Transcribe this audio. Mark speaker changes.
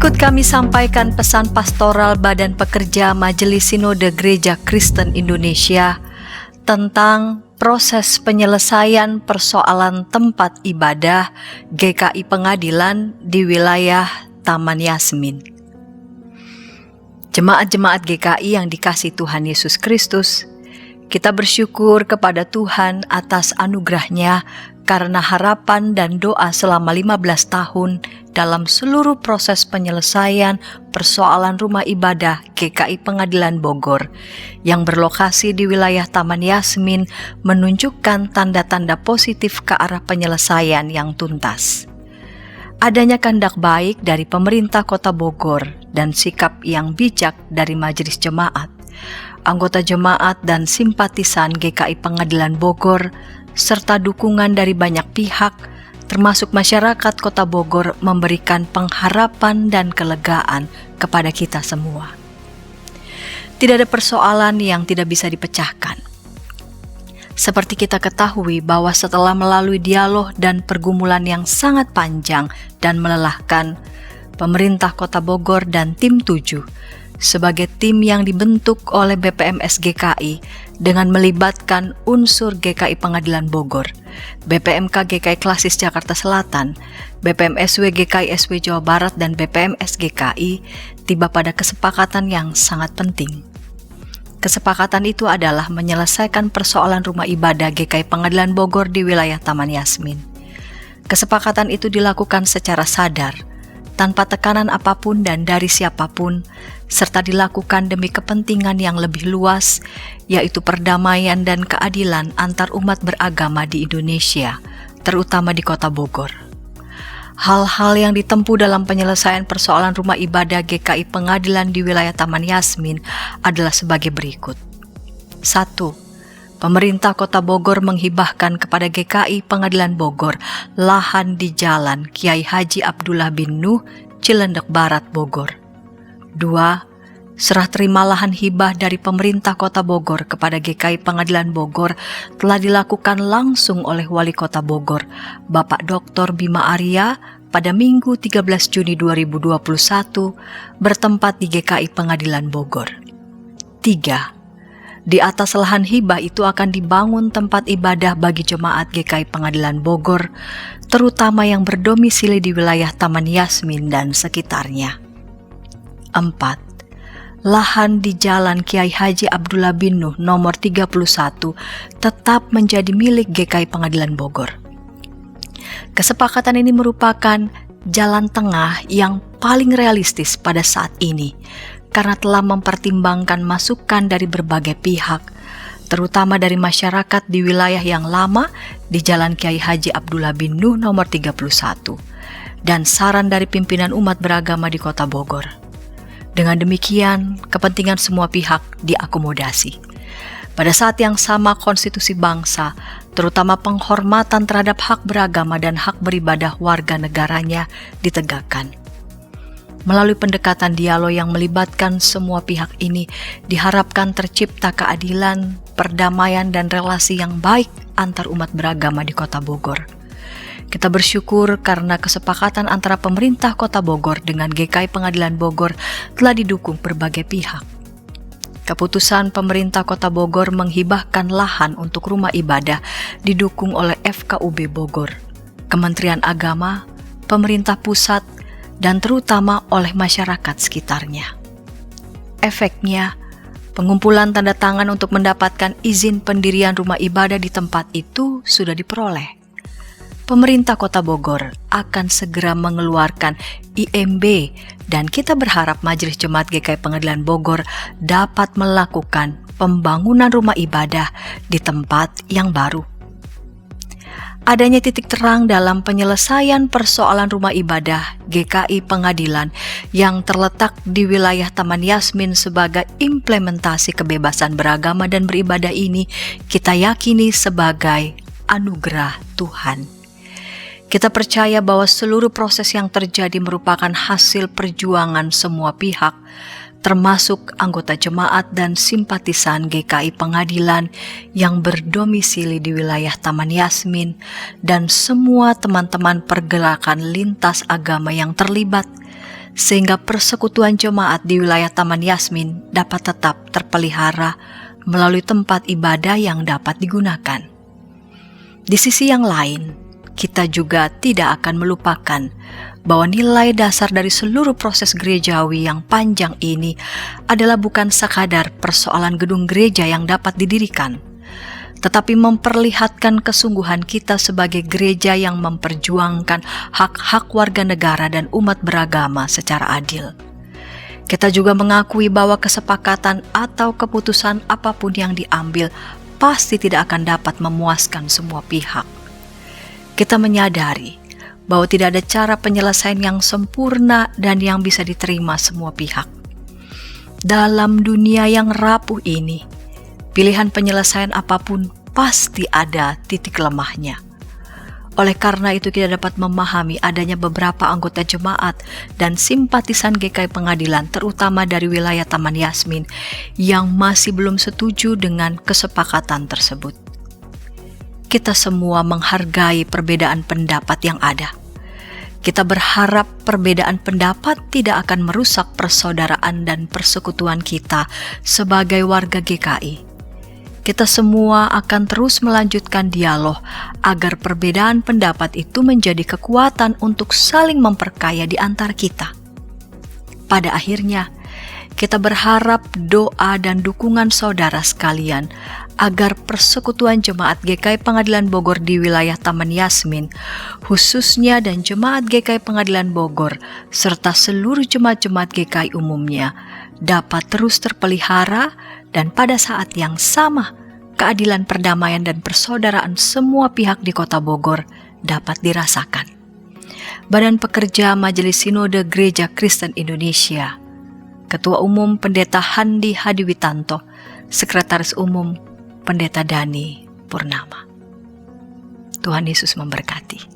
Speaker 1: Berikut kami sampaikan pesan pastoral Badan Pekerja Majelis Sinode Gereja Kristen Indonesia tentang proses penyelesaian persoalan tempat ibadah GKI Pengadilan di wilayah Taman Yasmin. Jemaat-jemaat GKI yang dikasihi Tuhan Yesus Kristus, kita bersyukur kepada Tuhan atas anugerah-Nya karena harapan dan doa selama 15 tahun dalam seluruh proses penyelesaian persoalan rumah ibadah GKI Pengadilan Bogor yang berlokasi di wilayah Taman Yasmin menunjukkan tanda-tanda positif ke arah penyelesaian yang tuntas. Adanya kehendak baik dari pemerintah Kota Bogor dan sikap yang bijak dari majelis jemaat, anggota jemaat dan simpatisan GKI Pengadilan Bogor, serta dukungan dari banyak pihak, termasuk masyarakat Kota Bogor, memberikan pengharapan dan kelegaan kepada kita semua. Tidak ada persoalan yang tidak bisa dipecahkan. Seperti kita ketahui bahwa setelah melalui dialog dan pergumulan yang sangat panjang dan melelahkan, pemerintah Kota Bogor dan tim 7 sebagai tim yang dibentuk oleh BPMS GKI dengan melibatkan unsur GKI Pengadilan Bogor, BPMK GKI Klasis Jakarta Selatan, BPMSW GKI SW Jawa Barat, dan BPMS GKI tiba pada kesepakatan yang sangat penting. Kesepakatan itu adalah menyelesaikan persoalan rumah ibadah GKI Pengadilan Bogor di wilayah Taman Yasmin. Kesepakatan itu dilakukan secara sadar, tanpa tekanan apapun dan dari siapapun, serta dilakukan demi kepentingan yang lebih luas, yaitu perdamaian dan keadilan antar umat beragama di Indonesia, terutama di Kota Bogor. Hal-hal yang ditempuh dalam penyelesaian persoalan rumah ibadah GKI Pengadilan di wilayah Taman Yasmin adalah sebagai berikut. 1. Pemerintah Kota Bogor menghibahkan kepada GKI Pengadilan Bogor lahan di Jalan Kiai Haji Abdullah bin Nuh, Ciledug Barat, Bogor. 2. Serah terima lahan hibah dari pemerintah Kota Bogor kepada GKI Pengadilan Bogor telah dilakukan langsung oleh Wali Kota Bogor, Bapak Dr. Bima Arya, pada Minggu 13 Juni 2021 bertempat di GKI Pengadilan Bogor. 3. Di atas lahan hibah itu akan dibangun tempat ibadah bagi jemaat GKI Pengadilan Bogor, terutama yang berdomisili di wilayah Taman Yasmin dan sekitarnya. 4. Lahan di Jalan Kiai Haji Abdullah bin Nuh nomor 31 tetap menjadi milik GKI Pengadilan Bogor. Kesepakatan ini merupakan jalan tengah yang paling realistis pada saat ini, karena telah mempertimbangkan masukan dari berbagai pihak, terutama dari masyarakat di wilayah yang lama di Jalan Kiai Haji Abdullah bin Nuh nomor 31, dan saran dari pimpinan umat beragama di Kota Bogor. Dengan demikian, kepentingan semua pihak diakomodasi. Pada saat yang sama, konstitusi bangsa, terutama penghormatan terhadap hak beragama dan hak beribadah warga negaranya, ditegakkan. Melalui pendekatan dialog yang melibatkan semua pihak ini, diharapkan tercipta keadilan, perdamaian, dan relasi yang baik antar umat beragama di Kota Bogor. Kita bersyukur karena kesepakatan antara pemerintah Kota Bogor dengan GKI Pengadilan Bogor telah didukung berbagai pihak. Keputusan pemerintah Kota Bogor menghibahkan lahan untuk rumah ibadah didukung oleh FKUB Bogor, Kementerian Agama, pemerintah pusat, dan terutama oleh masyarakat sekitarnya. Efeknya, pengumpulan tanda tangan untuk mendapatkan izin pendirian rumah ibadah di tempat itu sudah diperoleh. Pemerintah Kota Bogor akan segera mengeluarkan IMB, dan kita berharap Majelis Jemaat GKI Pengadilan Bogor dapat melakukan pembangunan rumah ibadah di tempat yang baru. Adanya titik terang dalam penyelesaian persoalan rumah ibadah GKI Pengadilan yang terletak di wilayah Taman Yasmin sebagai implementasi kebebasan beragama dan beribadah ini kita yakini sebagai anugerah Tuhan. Kita percaya bahwa seluruh proses yang terjadi merupakan hasil perjuangan semua pihak, termasuk anggota jemaat dan simpatisan GKI Pengadilan yang berdomisili di wilayah Taman Yasmin, dan semua teman-teman pergerakan lintas agama yang terlibat, sehingga persekutuan jemaat di wilayah Taman Yasmin dapat tetap terpelihara melalui tempat ibadah yang dapat digunakan. Di sisi yang lain, kita juga tidak akan melupakan bahwa nilai dasar dari seluruh proses gerejawi yang panjang ini adalah bukan sekadar persoalan gedung gereja yang dapat didirikan, tetapi memperlihatkan kesungguhan kita sebagai gereja yang memperjuangkan hak-hak warga negara dan umat beragama secara adil. Kita juga mengakui bahwa kesepakatan atau keputusan apapun yang diambil pasti tidak akan dapat memuaskan semua pihak. Kita menyadari bahwa tidak ada cara penyelesaian yang sempurna dan yang bisa diterima semua pihak. Dalam dunia yang rapuh ini, pilihan penyelesaian apapun pasti ada titik lemahnya. Oleh karena itu kita dapat memahami adanya beberapa anggota jemaat dan simpatisan GKI Pengadilan, terutama dari wilayah Taman Yasmin, yang masih belum setuju dengan kesepakatan tersebut. Kita semua menghargai perbedaan pendapat yang ada. Kita berharap perbedaan pendapat tidak akan merusak persaudaraan dan persekutuan kita sebagai warga GKI. Kita semua akan terus melanjutkan dialog agar perbedaan pendapat itu menjadi kekuatan untuk saling memperkaya di antara kita. Pada akhirnya, kita berharap doa dan dukungan saudara sekalian agar persekutuan jemaat GKI Pengadilan Bogor di wilayah Taman Yasmin, khususnya dan jemaat GKI Pengadilan Bogor, serta seluruh jemaat-jemaat GKI umumnya, dapat terus terpelihara dan pada saat yang sama, keadilan, perdamaian, dan persaudaraan semua pihak di Kota Bogor dapat dirasakan. Badan Pekerja Majelis Sinode Gereja Kristen Indonesia, Ketua Umum Pendeta Handi Hadiwitanto, Sekretaris Umum Pendeta Dani Purnama. Tuhan Yesus memberkati.